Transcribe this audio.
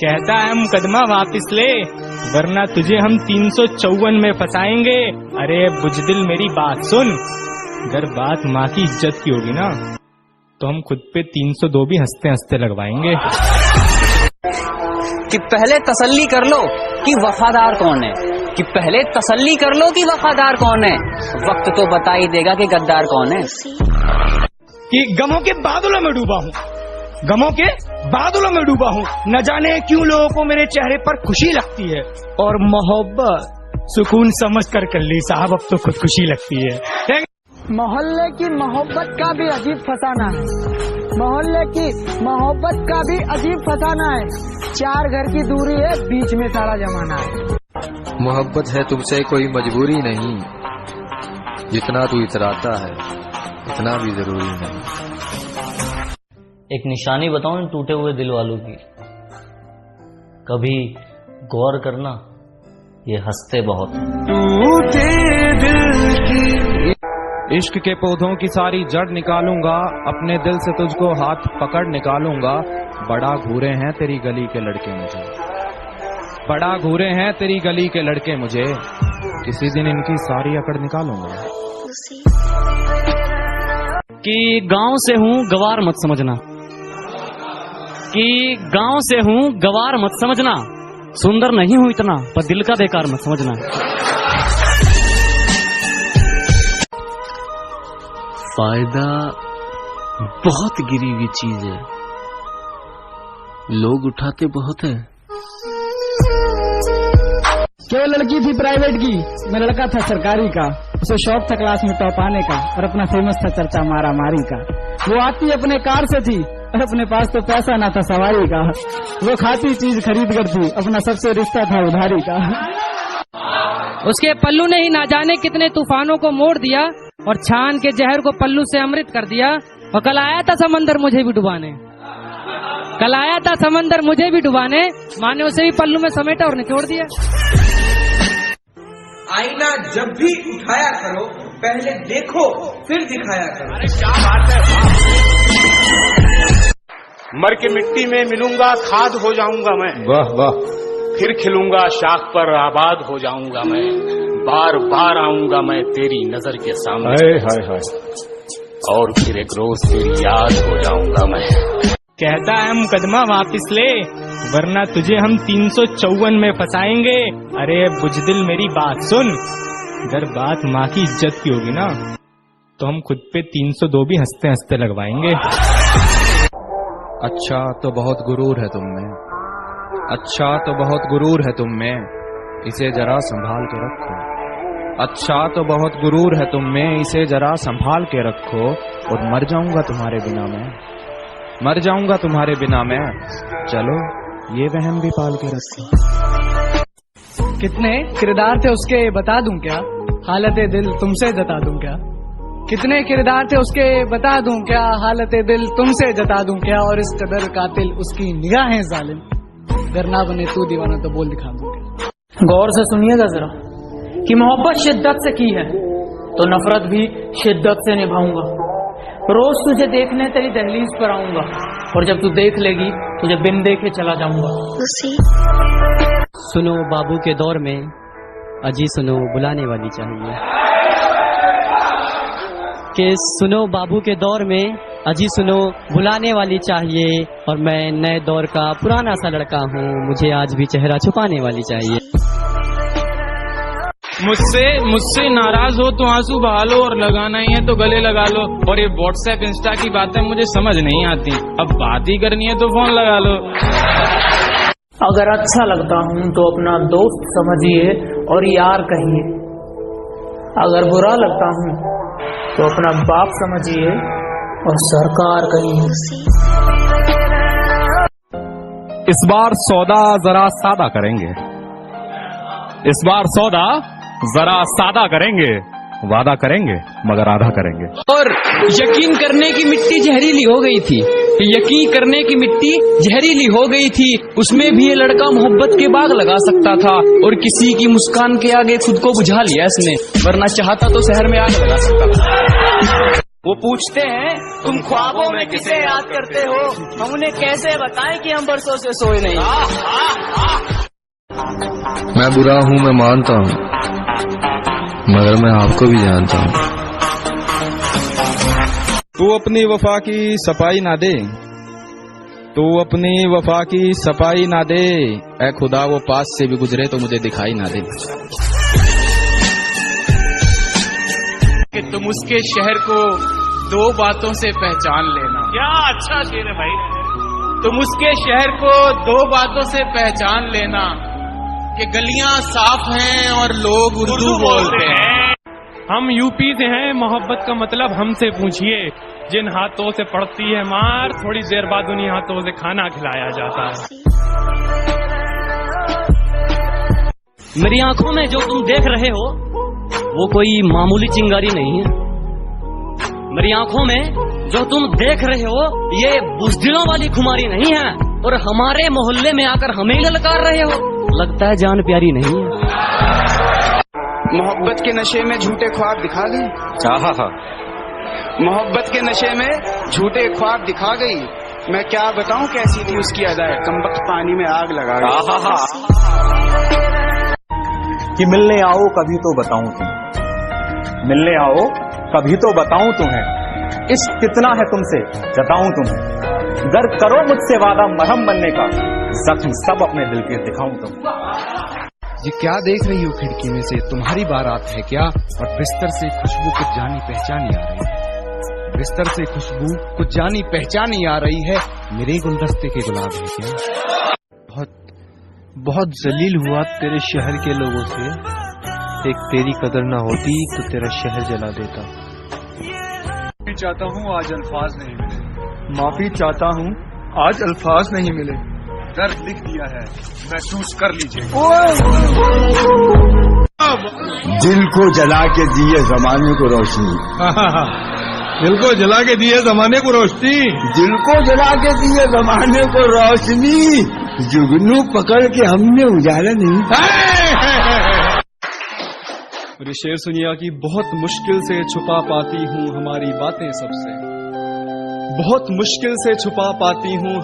कहता है मुकदमा वापिस ले, वरना तुझे हम 354 में फंसाएंगे। अरे बुजदिल मेरी बात सुन, अगर बात माँ की इज्जत की होगी ना तो हम खुद पे 302 भी हंसते हंसते लगवाएंगे। कि पहले तसल्ली कर लो कि वफादार कौन है, कि पहले तसल्ली कर लो कि वफादार कौन है, वक्त तो बता ही देगा कि गद्दार कौन है। कि गमों के बादलों में डूबा हूँ, गमों के बादलों में डूबा हूँ, न जाने क्यों लोगों को मेरे चेहरे पर खुशी लगती है, और मोहब्बत सुकून समझ कर ली साहब, अब तो खुदकुशी लगती है। मोहल्ले की मोहब्बत का भी अजीब फसाना है, मोहल्ले की मोहब्बत का भी अजीब फसाना है, 4 घर की दूरी है, बीच में सारा जमाना है। मोहब्बत है तुमसे कोई मजबूरी नहीं, जितना तू इतराता है उतना भी जरूरी नहीं। एक निशानी बताओ इन टूटे हुए दिल वालों की, कभी गौर करना ये हंसते बहुत। टूटे दिल की इश्क के पौधों की सारी जड़ निकालूंगा, अपने दिल से तुझको हाथ पकड़ निकालूंगा। बड़ा घूरे हैं तेरी गली के लड़के मुझे, बड़ा घूरे हैं तेरी गली के लड़के मुझे, किसी दिन इनकी सारी अकड़ निकालूंगा। कि गांव से हूँ गवार मत समझना, कि गांव से हूँ गवार मत समझना, सुंदर नहीं हूँ इतना पर दिल का बेकार मत समझना। फायदा बहुत गिरी हुई चीज है, लोग उठाते बहुत है। क्या लड़की थी प्राइवेट की, मैं लड़का था सरकारी का, उसे शौक था क्लास में टॉप आने का, और अपना फेमस था चर्चा मारा मारी का। वो आती अपने कार से थी और अपने पास तो पैसा ना था सवारी का। वो खाती चीज खरीद कर थी, अपना सबसे रिश्ता था उधारी का। उसके पल्लू ने ही ना जाने कितने तूफानों को मोड़ दिया, और छान के जहर को पल्लू से अमृत कर दिया। और कल आया था समंदर मुझे भी डुबाने, कल आया था समंदर मुझे भी डुबाने, माँ ने उसे भी पल्लू में समेटा और निचोड़ दिया। आईना जब भी उठाया करो, पहले देखो फिर दिखाया करो। अरे क्या बात है, मर के मिट्टी में मिलूंगा, खाद हो जाऊंगा मैं। वाह वाह। फिर खिलूंगा, शाख पर आबाद हो जाऊंगा मैं, बार बार आऊंगा मैं तेरी नजर के सामने। हाय हाय हाय। और फिर एक रोज तेरी याद हो जाऊंगा मैं। कहता है मुकदमा वापिस ले, वरना तुझे हम 354 में फंसाएंगे। अरे बुजदिल मेरी बात सुन, अगर बात माँ की इज्जत की होगी ना तो हम खुद पे 302 भी हंसते हंसते लगवाएंगे। अच्छा तो बहुत गुरूर है तुम में, अच्छा तो बहुत गुरूर है तुम में, इसे जरा संभाल के रखो। अच्छा तो बहुत गुरूर है तुम में, इसे जरा संभाल के रखो। और मर जाऊंगा तुम्हारे बिना मैं, मर जाऊंगा तुम्हारे बिना मैं, चलो ये वहम भी पाल के रखो। कितने किरदार थे उसके बता दूं क्या, हालत दिल तुमसे जता दूं क्या। कितने किरदार थे उसके बता दूं क्या, हालत दिल तुमसे जता दूं क्या। और इस कदर कातिल उसकी निगाहें जालिम, अगर ना बने तू दीवाना तो बोल दिखा दूं क्या। गौर से सुनिएगा जरा कि मोहब्बत शिद्दत से की है तो नफरत भी शिद्दत से निभाऊंगा। रोज तुझे देखने तेरी दहलीज पर आऊंगा, और जब तू देख लेगी तुझे बिन देखे चला जाऊंगा। सुनो बाबू के दौर में अजी सुनो बुलाने वाली चाहिए, कि सुनो बाबू के दौर में अजी सुनो बुलाने वाली चाहिए। और मैं नए दौर का पुराना सा लड़का हूँ, मुझे आज भी चेहरा छुपाने वाली चाहिए। मुझसे नाराज हो तो आंसू बहा लो, और लगाना ही है तो गले लगा लो। और ये व्हाट्सएप इंस्टा की बातें मुझे समझ नहीं आती, अब बात ही करनी है तो फोन लगा लो। अगर अच्छा लगता हूँ तो अपना दोस्त समझिए और यार कहिए, अगर बुरा लगता हूँ तो अपना बाप समझिए और सरकार कहिए। इस बार सौदा जरा सादा करेंगे, इस बार सौदा जरा सादा करेंगे, वादा करेंगे मगर आधा करेंगे। और यकीन करने की मिट्टी जहरीली हो गई थी, यकीन करने की मिट्टी जहरीली हो गई थी, उसमें भी ये लड़का मोहब्बत के बाग लगा सकता था। और किसी की मुस्कान के आगे खुद को बुझा लिया इसने, वरना चाहता तो शहर में आग लगा सकता था। वो पूछते हैं तुम ख्वाबों में किसे याद करते हो, हम उन्हें कैसे बताएं कि हम बरसों से सोए नहीं। मैं बुरा हूँ मैं मानता हूँ, मगर मैं आपको भी जानता हूँ। तू अपनी वफा की सफाई ना दे, तू अपनी वफा की सफाई ना दे, ऐ खुदा वो पास से भी गुजरे तो मुझे दिखाई ना दे। कि तुम उसके शहर को दो बातों से पहचान लेना। क्या अच्छा शेर है भाई। तुम उसके शहर को दो बातों से पहचान लेना, कि गलियां साफ हैं और लोग उर्दू बोलते हैं। हम यूपी से हैं, मोहब्बत का मतलब हमसे पूछिए। जिन हाथों से पड़ती है मार, थोड़ी देर बाद उन्हीं हाथों से खाना खिलाया जाता है। मेरी आंखों में जो तुम देख रहे हो वो कोई मामूली चिंगारी नहीं है। मेरी आंखों में जो तुम देख रहे हो ये बुज़दिलों वाली खुमारी नहीं है, और हमारे मोहल्ले में आकर हमें ललकार रहे हो, लगता है जान प्यारी नहीं है। मोहब्बत के नशे में झूठे ख्वाब दिखा गई। मोहब्बत के नशे में झूठे ख्वाब दिखा गई। मैं क्या बताऊं कैसी थी उसकी अदाएं, कमबख्त पानी में आग लगा गई। कि मिलने आओ कभी तो बताऊं तुम्हें, मिलने आओ कभी तो बताऊं तुम्हें, इश्क कितना है तुमसे जताऊं तुम्हें। गर करो मुझसे वादा मरहम बनने का, जख्म सब अपने दिल के दिखाऊं तुम्हें। ये क्या देख रही हो खिड़की में से, तुम्हारी बारात है क्या? और बिस्तर से खुशबू कुछ जानी पहचानी आ रही है, बिस्तर से खुशबू कुछ जानी पहचानी आ रही है, मेरे गुलदस्ते के गुलाब है क्या? बहुत जलील हुआ तेरे शहर के लोगों से, एक तेरी कदर ना होती तो तेरा शहर जला देता। माफी चाहता हूँ आज अल्फाज नहीं मिले, माफी चाहता हूँ आज अल्फाज नहीं मिले। दर्द लिख दिया है महसूस कर लीजिए। दिल को जला के दिए जमाने को रोशनी, दिल को जला के दिए जमाने को रोशनी, दिल को जला के दिए जमाने को रोशनी, जुगनू पकड़ के हमने उजाला नहीं। मेरे शेर सुनिया की बहुत मुश्किल से छुपा पाती हूँ हमारी बातें सबसे, बहुत मुश्किल से छुपा पाती हूँ